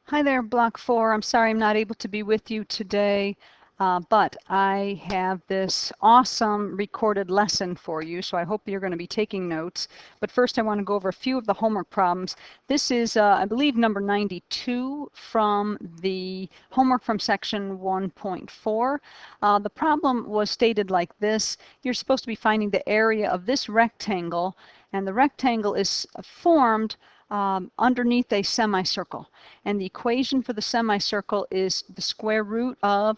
Hi there, Block 4. I'm sorry I'm not able to be with you today, but I have this awesome recorded lesson for you, so I hope you're going to be taking notes. But first I want to go over a few of the homework problems. This is, I believe, number 92 from the homework from section 1.4. The problem was stated like this. You're supposed to be finding the area of this rectangle, and the rectangle is formed underneath a semicircle. And the equation for the semicircle is the square root of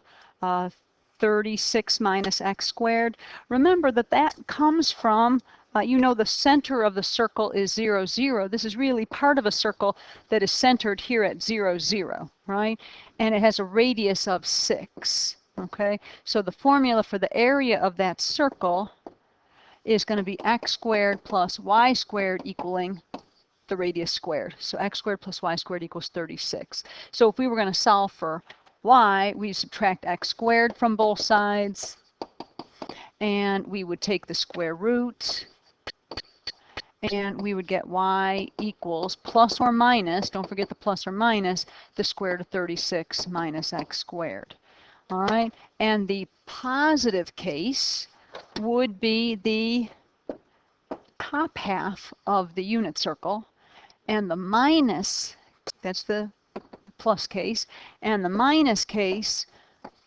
36 minus x squared. Remember that that comes from, you know, the center of the circle is 0, 0. This is really part of a circle that is centered here at 0, 0, right? And it has a radius of 6, okay? So the formula for the area of that circle is going to be x squared plus y squared equaling the radius squared. So x squared plus y squared equals 36. So if we were going to solve for y, we subtract x squared from both sides, and we would take the square root, and we would get y equals plus or minus, don't forget the plus or minus, the square root of 36 minus x squared. All right, and the positive case would be the top half of the unit circle, and the minus, that's the plus case, and the minus case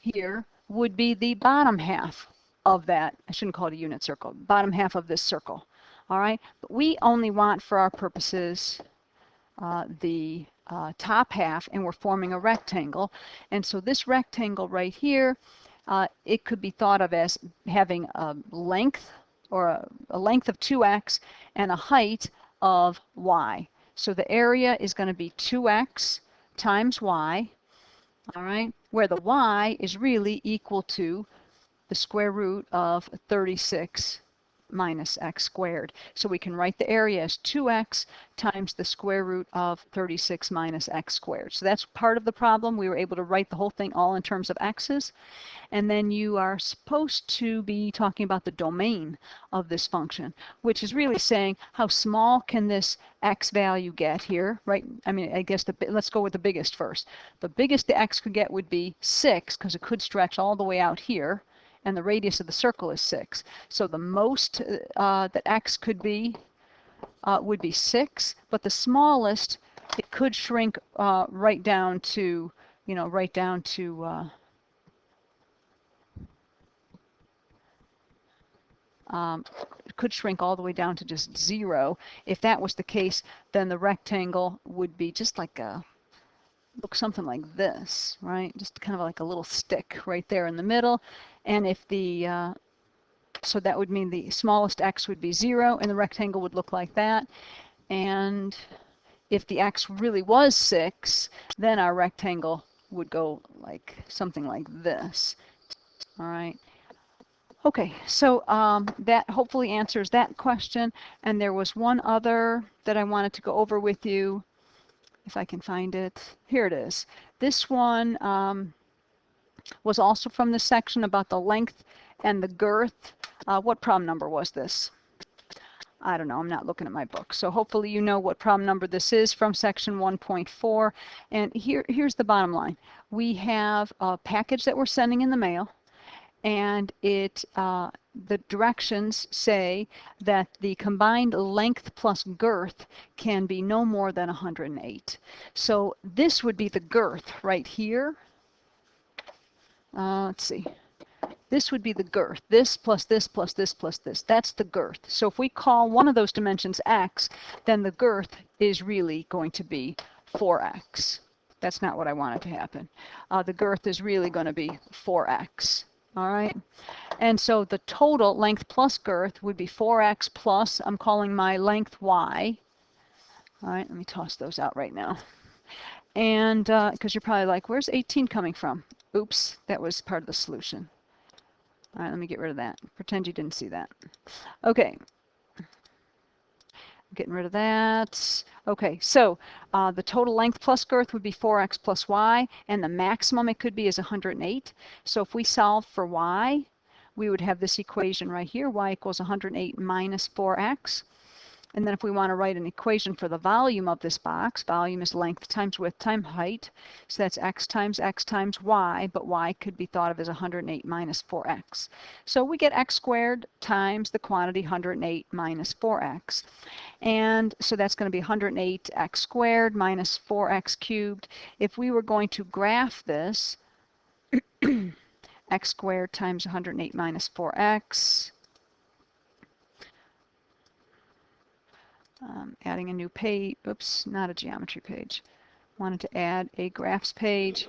here would be the bottom half of that. I shouldn't call it a unit circle, bottom half of this circle. All right, but we only want for our purposes the top half, and we're forming a rectangle. And so this rectangle right here, it could be thought of as having a length, or a length of 2x and a height of y. So the area is going to be 2x times y, all right, where the y is really equal to the square root of 36 minus x squared. So we can write the area as 2x times the square root of 36 minus x squared. So that's part of the problem. We were able to write the whole thing all in terms of x's. And then you are supposed to be talking about the domain of this function, which is really saying how small can this x value get here, right? I mean, I guess let's go with the biggest first. The biggest the x could get would be 6, because it could stretch all the way out here, and the radius of the circle is 6. So the most that x could be would be 6, but the smallest, it could shrink right down to, you know, right down to it could shrink all the way down to just 0. If that was the case, then the rectangle would be just like a, look something like this, right? Just kind of like a little stick right there in the middle. And if the, so that would mean the smallest x would be 0, and the rectangle would look like that. And if the x really was 6, then our rectangle would go like something like this. All right. Okay, so that hopefully answers that question. And there was one other that I wanted to go over with you, if I can find it. Here it is. This one was also from this section about the length and the girth. What problem number was this? I don't know, I'm not looking at my book. So hopefully you know what problem number this is from section 1.4. And here's the bottom line. We have a package that we're sending in the mail, and the directions say that the combined length plus girth can be no more than 108. So this would be the girth right here. Let's see. This would be the girth. This plus this plus this plus this. That's the girth. So if we call one of those dimensions x, then the girth is really going to be 4x. That's not what I wanted to happen. The girth is really going to be 4x. All right, and so the total length plus girth would be 4x plus, I'm calling my length y. All right, let me toss those out right now. And because you're probably like, where's 18 coming from? Oops, that was part of the solution. All right, let me get rid of that. Pretend you didn't see that. Okay. Getting rid of that. Okay, so the total length plus girth would be 4x plus y, and the maximum it could be is 108. So if we solve for y, we would have this equation right here, y equals 108 minus 4x. And then if we want to write an equation for the volume of this box, volume is length times width times height. So that's x times y, but y could be thought of as 108 minus 4x. So we get x squared times the quantity 108 minus 4x. And so that's going to be 108x squared minus 4x cubed. If we were going to graph this, x squared times 108 minus 4x, adding a new page, oops, not a geometry page. Wanted to add a graphs page.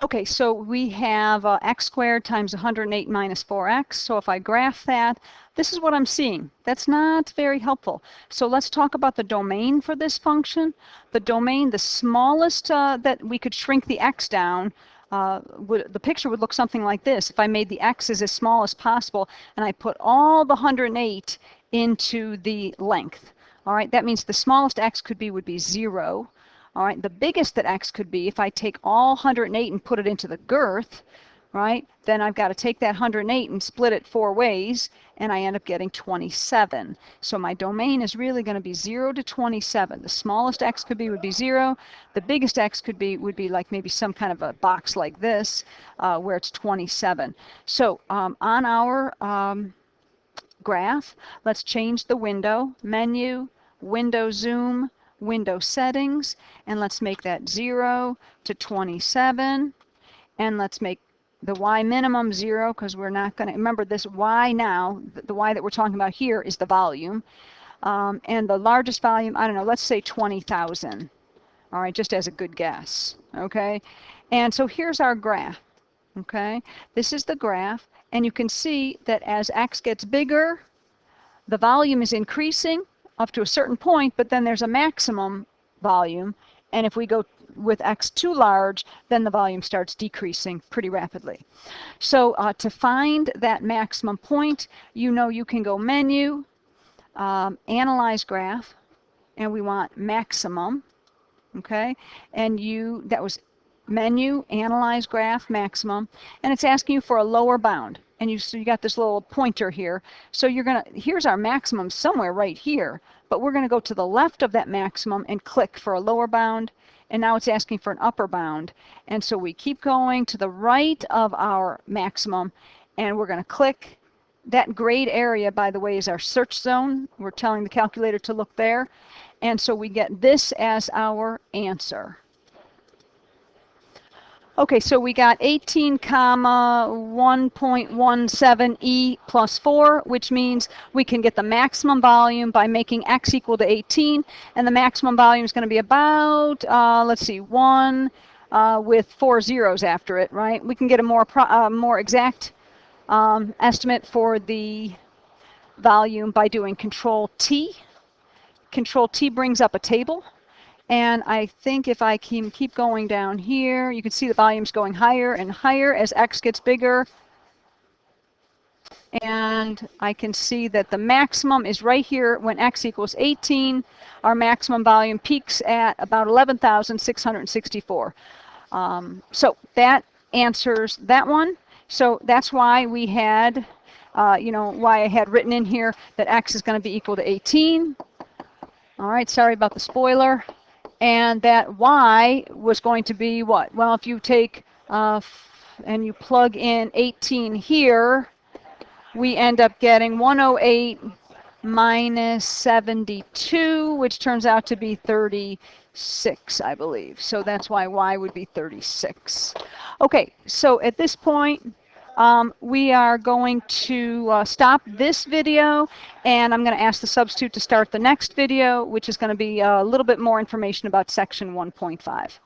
Okay, so we have x squared times 108 minus 4x. So if I graph that, this is what I'm seeing. That's not very helpful. So let's talk about the domain for this function. The domain, the smallest that we could shrink the x down, the picture would look something like this. If I made the x's as small as possible and I put all the 108 into the length. All right, that means the smallest x would be 0. All right, the biggest that x could be, if I take all 108 and put it into the girth, right, then I've got to take that 108 and split it 4 ways, and I end up getting 27. So my domain is really going to be 0 to 27. The smallest x would be 0. The biggest x would be like maybe some kind of a box like this, where it's 27. So on our graph, let's change the window, menu, window zoom, window settings, and let's make that 0 to 27, and let's make the y minimum 0, because we're not going to remember this y now. The y that we're talking about here is the volume, and the largest volume, I don't know, let's say 20,000. All right, just as a good guess. Okay, and so here's our graph. Okay, this is the graph, and you can see that as x gets bigger, the volume is increasing up to a certain point, but then there's a maximum volume, and if we go with x too large, then the volume starts decreasing pretty rapidly. So to find that maximum point, you can go menu, analyze graph, and we want maximum, okay, and that was menu, analyze graph, maximum, and it's asking you for a lower bound. And so you got this little pointer here. So here's our maximum somewhere right here, but we're gonna go to the left of that maximum and click for a lower bound, and now it's asking for an upper bound. And so we keep going to the right of our maximum, and we're gonna click. That grayed area, by the way, is our search zone. We're telling the calculator to look there. And so we get this as our answer. Okay, so we got 18 comma 1.17e plus 4, which means we can get the maximum volume by making x equal to 18, and the maximum volume is going to be about, let's see, 1 with 4 zeros after it, right? We can get a more exact estimate for the volume by doing Control T. Control T brings up a table. And I think if I can keep going down here, you can see the volume's going higher and higher as x gets bigger. And I can see that the maximum is right here when x equals 18. Our maximum volume peaks at about 11,664. So that answers that one. So that's why we had, why I had written in here that x is going to be equal to 18. All right, sorry about the spoiler. And that y was going to be what? Well, if you take and you plug in 18 here, we end up getting 108 minus 72, which turns out to be 36, I believe. So that's why y would be 36. Okay, so at this point, we are going to stop this video, and I'm going to ask the substitute to start the next video, which is going to be a little bit more information about section 1.5.